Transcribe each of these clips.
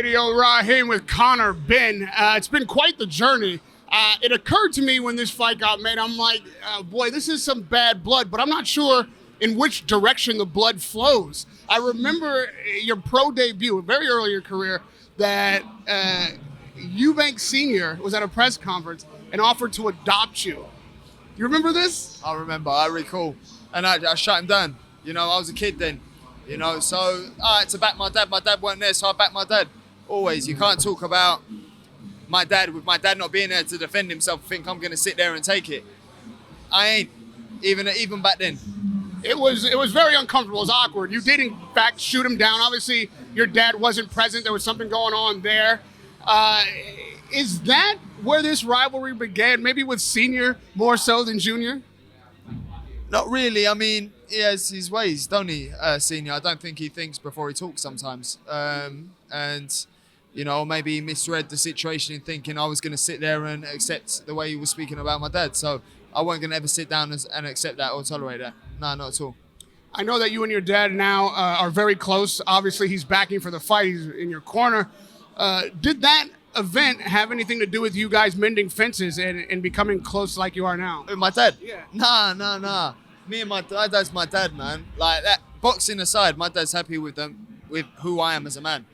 Radio Rahim with Conor Benn. It's been quite the journey. It occurred to me when this fight got made, I'm like, boy, this is some bad blood, but I'm not sure in which direction the blood flows. I remember your pro debut, very early in your career, that Eubank Sr. was at a press conference and offered to adopt you. You remember this? I remember, I recall. And I shut him down. You know, I was a kid then. You know, so I had to back my dad. My dad weren't there, so I backed my dad. Always. You can't talk about my dad with my dad not being there to defend himself and think I'm going to sit there and take it. I ain't. Even back then. It was very uncomfortable. It was awkward. You did, in fact, shoot him down. Obviously, your dad wasn't present. There was something going on there. Is that where this rivalry began? Maybe with Senior more so than Junior? Not really. I mean, he has his ways, don't he, Senior? I don't think he thinks before he talks sometimes. And, you know, maybe he misread the situation in thinking I was going to sit there and accept the way he was speaking about my dad. So I wasn't going to ever sit down and accept that or tolerate that. No, not at all. I know that you and your dad now are very close. Obviously, he's backing for the fight. He's in your corner. Did that event have anything to do with you guys mending fences and becoming close like you are now? With my dad? Yeah. Nah. Me and my dad's my dad, man. Like that, boxing aside, my dad's happy with who I am as a man.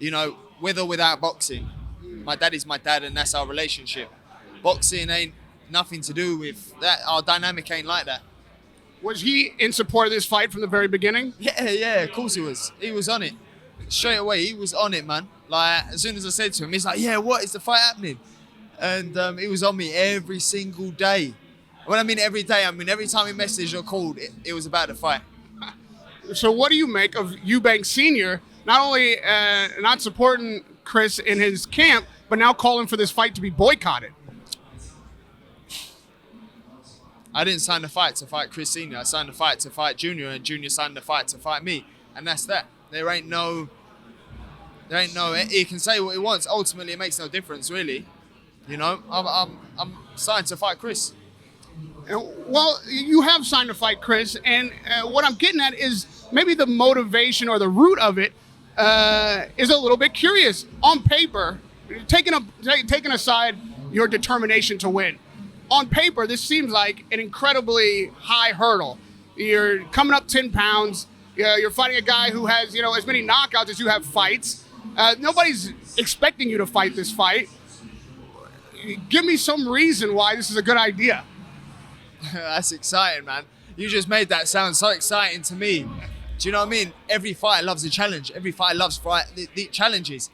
You know, with or without boxing, my dad is my dad, and that's our relationship. Boxing ain't nothing to do with that. Our dynamic ain't like that. Was he in support of this fight from the very beginning? Yeah, of course he was. He was on it. Straight away, he was on it, man. Like, as soon as I said to him, he's like, yeah, what is the fight happening? And he was on me every single day. When I mean every day, I mean every time he messaged or called, it was about the fight. So what do you make of Eubank Sr. not only not supporting Chris in his camp, but now calling for this fight to be boycotted? I didn't sign the fight to fight Chris Sr. I signed the fight to fight Junior, and Junior signed the fight to fight me. And that's that. There ain't no, he can say what he wants. Ultimately, it makes no difference, really. You know, I'm signed to fight Chris. Well, you have signed to fight Chris, and what I'm getting at is maybe the motivation or the root of it is a little bit curious. On paper, taking aside your determination to win, on paper, this seems like an incredibly high hurdle. You're coming up 10 pounds. You're fighting a guy who has, you know, as many knockouts as you have fights. Nobody's expecting you to fight this fight. Give me some reason why this is a good idea. That's exciting, man. You just made that sound so exciting to me. Do you know what I mean? Every fighter loves a challenge. Every fighter loves the challenges.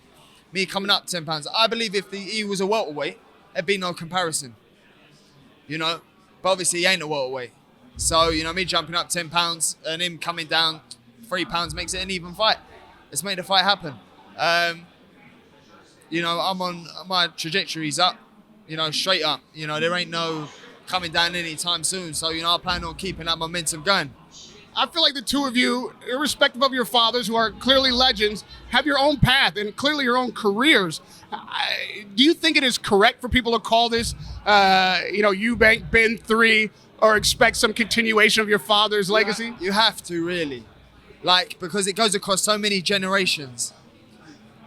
Me coming up 10 pounds. I believe if he was a welterweight, there'd be no comparison. You know? But obviously he ain't a welterweight. So, you know, me jumping up 10 pounds and him coming down 3 pounds makes it an even fight. Let's make the fight happen. You know, I'm on my trajectory's up, you know, straight up. You know, there ain't no coming down anytime soon. So, you know, I plan on keeping that momentum going. I feel like the two of you, irrespective of your fathers, who are clearly legends, have your own path and clearly your own careers. Do you think it is correct for people to call this, you know, Eubank Ben 3, or expect some continuation of your father's legacy? You have to, really. Like, because it goes across so many generations.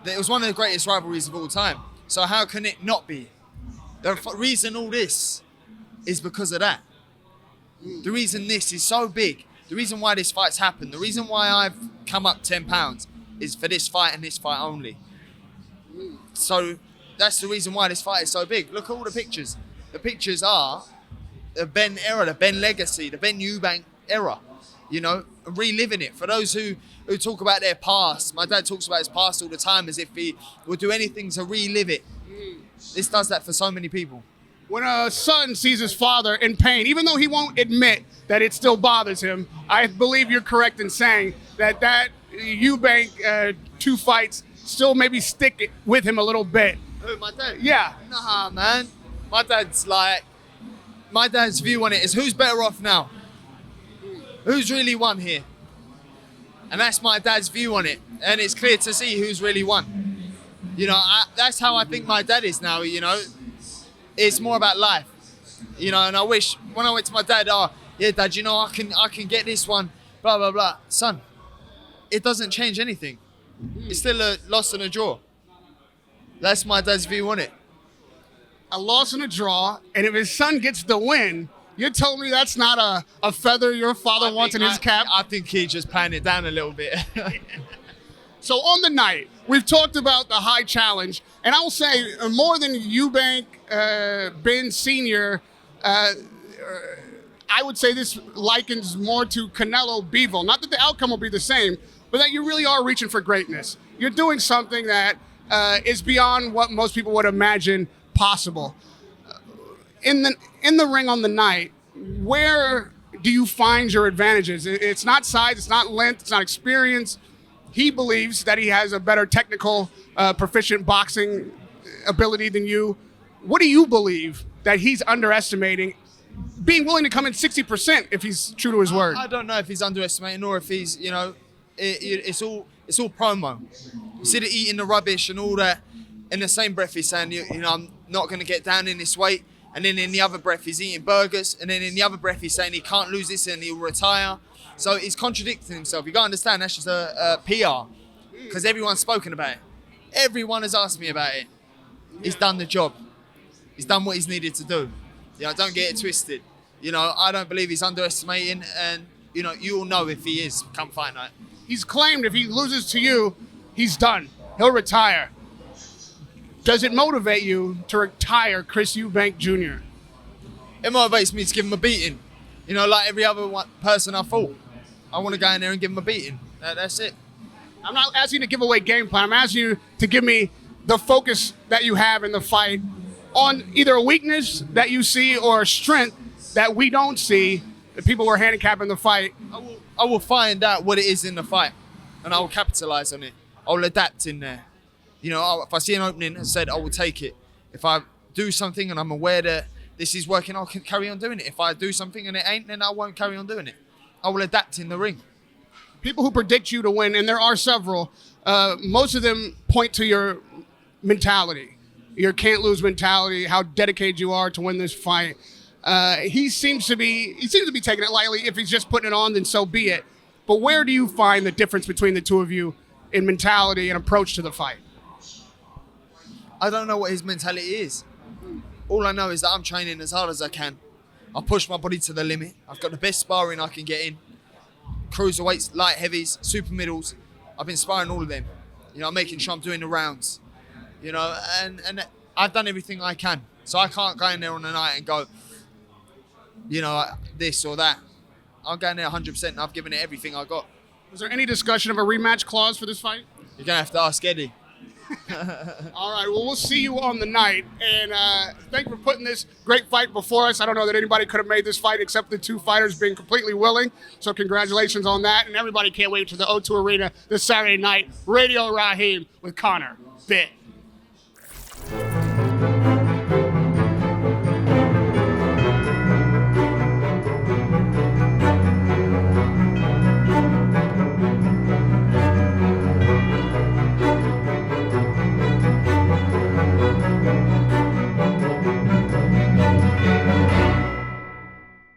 It was one of the greatest rivalries of all time. So how can it not be? The reason all this is because of that. The reason this is so big, the reason why this fight's happened, the reason why I've come up 10 pounds is for this fight and this fight only. So that's the reason why this fight is so big. Look at all the pictures. The pictures are the Ben era, the Ben legacy, the Ben Eubank era. You know, reliving it. For those who talk about their past, my dad talks about his past all the time as if he would do anything to relive it. This does that for so many people. When a son sees his father in pain, even though he won't admit that it still bothers him, I believe you're correct in saying that Eubank 2 fights still maybe stick with him a little bit. Who, my dad? Yeah. Nah, man. My dad's view on it is, who's better off now? Who's really won here? And that's my dad's view on it. And it's clear to see who's really won. You know, that's how I think my dad is now, you know. It's more about life. You know, and I wish, when I went to my dad, yeah, Dad, you know, I can get this one, blah, blah, blah. Son, it doesn't change anything. It's still a loss and a draw. That's my dad's view on it. A loss and a draw, and if his son gets the win, you're telling me that's not a feather your father wants in his cap? I think he's just playing it down a little bit. So on the night, we've talked about the high challenge, and I will say more than Eubank Ben Sr., I would say this likens more to Canelo Bivol. Not that the outcome will be the same, but that you really are reaching for greatness. You're doing something that is beyond what most people would imagine possible. In the ring on the night, where do you find your advantages? It's not size, it's not length, it's not experience. He believes that he has a better technical, proficient boxing ability than you. What do you believe that he's underestimating, being willing to come in 60% if he's true to his word? I don't know if he's underestimating or if he's, it's all promo. Instead of eating the rubbish and all that, in the same breath he's saying, I'm not going to get down in this weight. And then in the other breath he's eating burgers. And then in the other breath he's saying he can't lose this and he'll retire. So he's contradicting himself. You got to understand that's just a PR, because everyone's spoken about it. Everyone has asked me about it. He's done the job. He's done what he's needed to do. Don't get it twisted. I don't believe he's underestimating, and you all know if he is come fight night. He's claimed if he loses to you, he's done. He'll retire. Does it motivate you to retire Chris Eubank Jr.? It motivates me to give him a beating. Like every other person I fought. I want to go in there and give him a beating. That's it. I'm not asking you to give away game plan. I'm asking you to give me the focus that you have in the fight on either a weakness that you see or a strength that we don't see, the people who are handicapping the fight. I will find out what it is in the fight, and I will capitalize on it. I will adapt in there. If I see an opening, as I said, I will take it. If I do something and I'm aware that this is working, I'll carry on doing it. If I do something and it ain't, then I won't carry on doing it. I will adapt in the ring. People who predict you to win, and there are several, most of them point to your mentality, your can't-lose mentality, how dedicated you are to win this fight. He seems to be taking it lightly. If he's just putting it on, then so be it. But where do you find the difference between the two of you in mentality and approach to the fight? I don't know what his mentality is. All I know is that I'm training as hard as I can. I push my body to the limit. I've got the best sparring I can get in. Cruiserweights, light heavies, super middles. I've been sparring all of them. Making sure I'm doing the rounds. And I've done everything I can. So I can't go in there on the night and go, this or that. I'm going there 100% and I've given it everything I got. Was there any discussion of a rematch clause for this fight? You're going to have to ask Eddie. All right, well, we'll see you on the night. And thank you for putting this great fight before us. I don't know that anybody could have made this fight except the two fighters being completely willing. So congratulations on that. And everybody can't wait to the O2 Arena this Saturday night. Radio Rahim with Conor Benn.